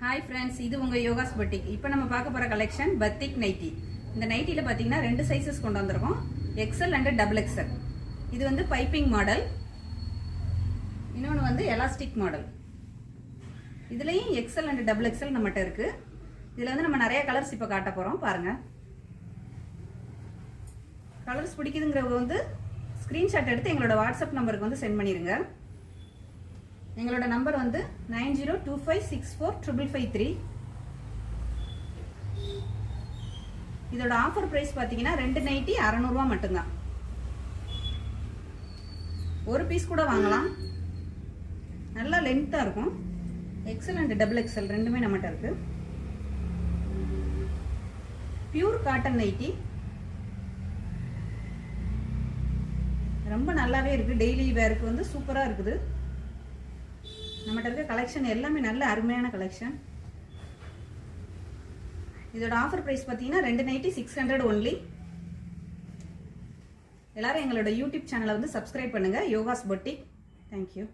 Hi friends, இது உங்க yogas boutique. இப்போ நம்ம பார்க்க போற கலெக்ஷன் பத்திக் நைட்டி. இந்த நைட்டில பாத்தீங்கன்னா ரெண்டு சைஸஸ் கொண்டு வந்திருக்கோம். XL and XXL. இது வந்து பைப்பிங் மாடல். இன்னொன்னு வந்து எலாஸ்டிக் மாடல். இதுலயும் XL and XXL நம்மட்ட இருக்கு. இதுல வந்து நம்ம நிறைய கலர்ஸ் இப்ப காட்ட போறோம் பாருங்க. கலர்ஸ் பிடிக்குதுங்கறவங்க வந்து ஸ்கிரீன்ஷாட் எடுத்து எங்களோட வாட்ஸ்அப் நம்பருக்கு வந்து சென்ட் பண்ணிருங்க. எங்களோட நம்பர் வந்து 9025645553. இதோட ஆஃபர் பிரைஸ் பாத்தீங்கன்னா 2 நைட்டி 600 ரூபாய் மட்டும்தான். ஒரு பீஸ் கூட வாங்கலாம். நல்ல லென்த்தா இருக்கும். XL and XXL ரெண்டுமே நம்மட்ட இருக்கு. Pure cotton nightie. ரொம்ப நல்லாவே இருக்கு. டெய்லி வேருக்கு வந்து சூப்பரா இருக்குது. நம்மட்ட இருக்க கலெக்ஷன் எல்லாமே நல்ல அருமையான கலெக்ஷன். இதோட ஆஃபர் பிரைஸ் பாத்தீங்கன்னா 2 நைட்டி 600 only. எல்லாரும் எங்களோட யூடியூப் சேனலை வந்து சப்ஸ்கிரைப் பண்ணுங்க யோகாஸ் பொட்டிக். Thank you.